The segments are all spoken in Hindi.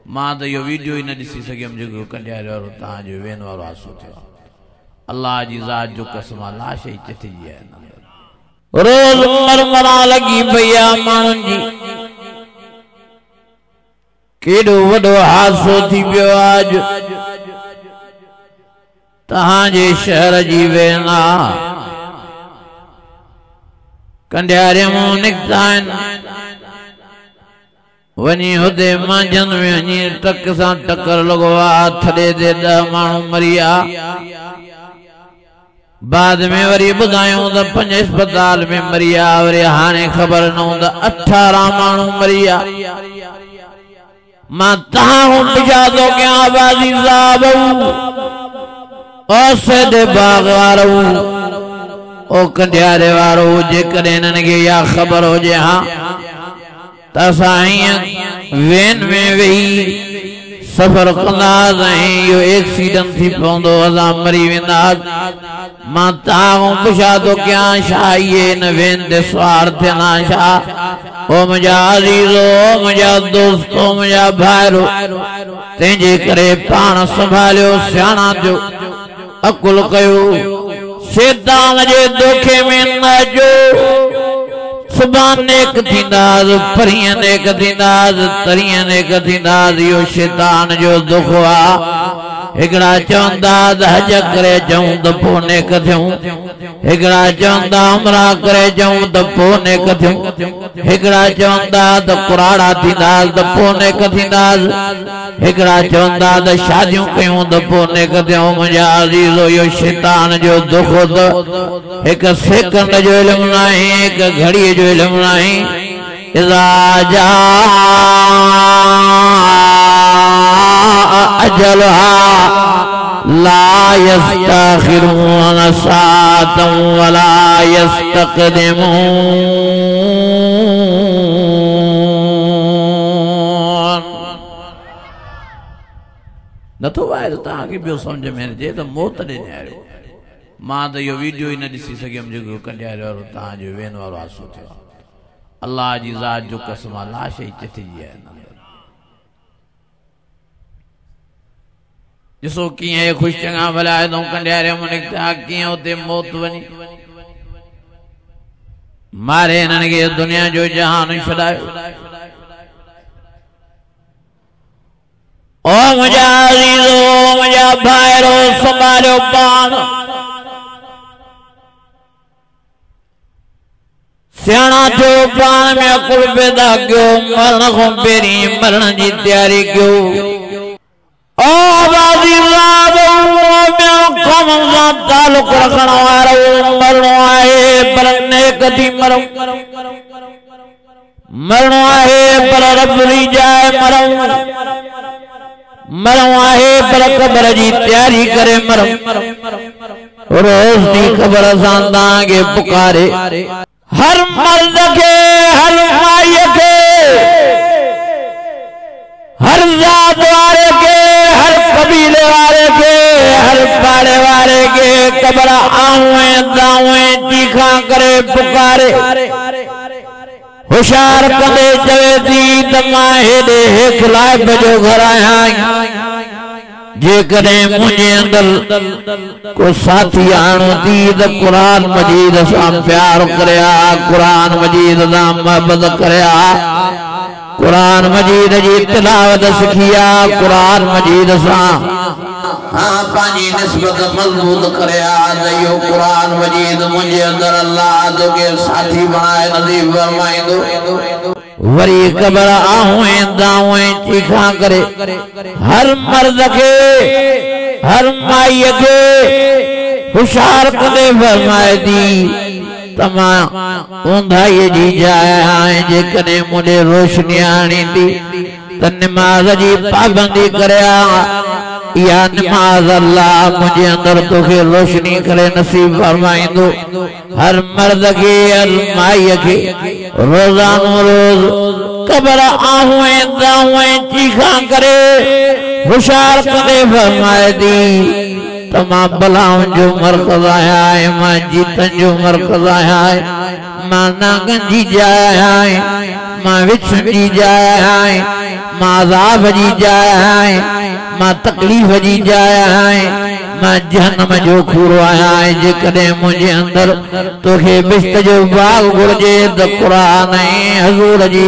मां तो यो वीडियो ही न ॾिसी सघियमि जेको कंडियारे वारो तव्हांजो वेन वारो आसो थियो। अल्लाह जी ज़ात जो कसम लाश ही चिठिजी आहे। रोज मरमरा लगी भैया माण्हुनि जी केॾो वॾो हादसो थी पियो आज तव्हांजे शहर जी वेन कंडियारे मां निकिता आहिनि। वञी हुते मांझंद में वञी ट्रक सां टकर लॻो आहे। थॾे ते 10 माण्हू मरी विया। बाद में वरी ॿुधायूं त 5 अस्पताल में मरी विया। वरी हाणे ख़बर न हूंदा 18 माण्हू मरी विया। मां तव्हां पुछा थो कयां आबादी साहब औसद बाग वारो ओ कंडियारे वारो जेकॾहिं हिननि खे इहा ख़बर हुजे हा त असां हीअं वेन में वेही सफ़र कंदासीं इहो एक्सीडेंट थी पवंदो असां मरी वेंदासीं। मां तव्हां पुछा थो कयां छा इहे हिन वेन ते सवार थियनि छा? ओ मुंहिंजा अज़ीज़ो मुंहिंजा दोस्तो मुंहिंजा भाइरो तंहिंजे करे पाण संभालियो सियाणा जो अकुल कयो। शैतान जे धोखे में न अचो। सुभाणे नेक थींदास परीहं नेक थींदास तरीहं नेक थींदास। इहो शैतान जो दुख आहे। हिकिड़ा चवंदा त हज करे अचूं त पोइ नेक थियूं। हिकिड़ा चवंदा उमरा करे अचूं त पोइ नेक थियूं। हिकिड़ा चवंदा त कुराड़ा थींदास त पोइ नेक थींदास। हिकिड़ा चवंदा त शादियूं कयूं त पोइ नेक थियूं। मुंहिंजा अज़ीज़ो इहो शैतान जो दुख त हिकु सेकंड जो इल्मु न आहे हिकु घड़ीअ जो इल्मु न आहे। इज़ा अजलहा ला यस्तखिरून साअतन वला यस्तक़दिमून। नथो आहे त तव्हांखे ॿियो सम्झ में अचे त मौत ॾे निहारियो। मां त इहो वीडियो ही न ॾिसी सघियमि जेको कंडियारे वारो तव्हांजो वेन वारो हादसो थियो। अल्लाह जी ज़ात जो कसम लाश ही चिठिजी आहे। ॾिसो कीअं ख़ुशि चङा भला हितां कंडियारे मां निकिता कीअं हुते मौत वञी मारे हिननि खे दुनिया जो जहान छॾायो। ओ मुंहिंजा अज़ीज़ो मुंहिंजा भाइरो संभालियो पाण। सियाणा थियो पाण में अकुल पैदा कयो। मरण खां पहिरीं मरण जी तयारी कयो। ओ आबादी तालुक रखण वारो मरणो आहे पर नेक थी मरूं। मरणो आहे पर रब जी जाए मरूं। मरणो आहे पर क़ब्र जी तयारी करे मरूं। रोज़ दी ख़बर सां तव्हांखे पुकारे हर मर्द के हर माई के हर जात वाले के हर कबीले वाले के हर पाड़े वाले के कब्र आऊं दाऊं चीखा करे पुकारे होशियार कंदे चवे थी त मां हेॾे हेठि लाइब जो घर आहियां। जेकॾहिं मुंहिंजे अंदर को साथी आणो थी त क़ुरान मजीद सां प्यार करे क़ुरान मजीद सां मोहबत करे कुरान मजीद जी तिलावत सिखिया कुरान मजीद सां हाँ पानी निस्बत मजबूत करे यो कुरान मजीद मुझे अंदर अल्लाह जो के साथी बनाए नसीब फरमाइंदो। वरी कब्र आऊं दाऊं चीखा करे हर मर्द के हर माई के होशियार कंदे फरमाए दी तमा ऊंधाई जी जाए जेकॾहिं मुझे रोशनी आनी थी त नमाज जी पाबंदी करे या नमाज अल्लाह मुझे अंदर तोखे रोशनी करे नसीब फरमाइंदो। हर मर्द के हर माई के रोजानो रोज कब्र आऊं दाऊं चीखा करे होशियार कंदे फरमाए दी तमाम बलाउं जो मरकज आया है मां जीतन जो मरकज आया है मां नागन जी जाया है मां विछुन जी जाइ आए, मां अज़ाब जी जाइ आए, मां तकलीफ़ जी जाइ आए, मां जहन्नम जो खूरो आए। जेकॾहिं मुंहिंजे अंदर तोखे बिश्त जो बाग घुर्जे त क़ुरान ऐं हज़ूर जी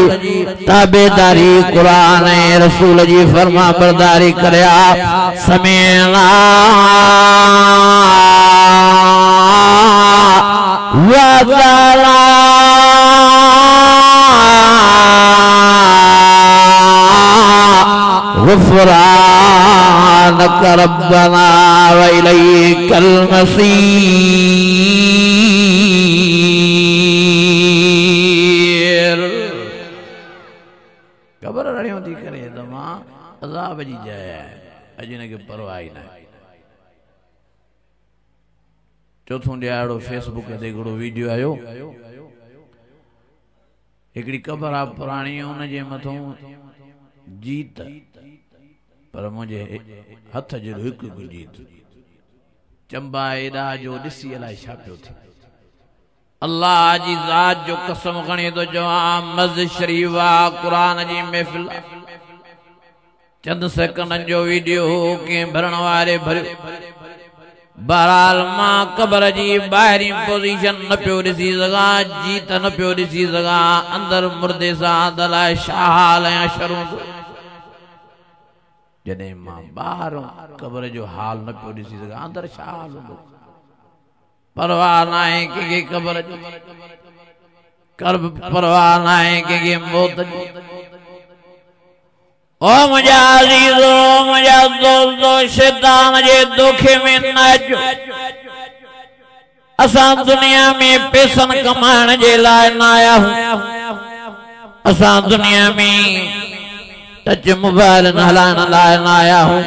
ताबेदारी, क़ुरान ऐं रसूल जी फरमा बरदारी करिया। समेना वअताना गुफ़रानक रब्बना व इलैकल मसीर। ख़बर रहियो थी करे त मां अज़ाब जी जाइ आहे, अॼु हिनखे परवाह ई न आहे। चौथों ॾियारो फेसबुक ते हिकिड़ो वीडियो आयो, हिकिड़ी क़बर आहे पुराणी, हुनजे मथां जीत, पर मुंहिंजे हथ जहिड़ो हिकु जीत, चंबा एॾा जो ॾिसी अलाए छा पियो थिए। अल्लाह जी ज़ात जो कसम खणी थो चवां, मस्जिद शरीफ आहे, क़ुरान जी महफ़िल, चंद सेकंडनि जो वीडियो हो, कंहिं भरण वारे भरियो। बहरहाल मां क़बर जी ॿाहिरीं पोज़ीशन न पियो ॾिसी सघां, जीत न पियो ॾिसी सघां, अंदर मुर्दे सां दलाए छा हाल ऐं अशरूं। जॾहिं मां ॿाहिरों क़बर जो हाल न पियो ॾिसी सघां, अंदर छा हाल हूंदो। परवाह न आहे कंहिंखे क़बर जी, परवाह न आहे कंहिंखे मौत जी। ओ मुंहिंजा अज़ीज़ो, मुंहिंजा दोस्तो, शैतान जे धोखे में न अचो। असां दुनिया में पैसनि कमाइण जे लाइ न आया आहियूं, असां दुनिया में टच मोबाइल हलाइण लाइ न आया आहियूं,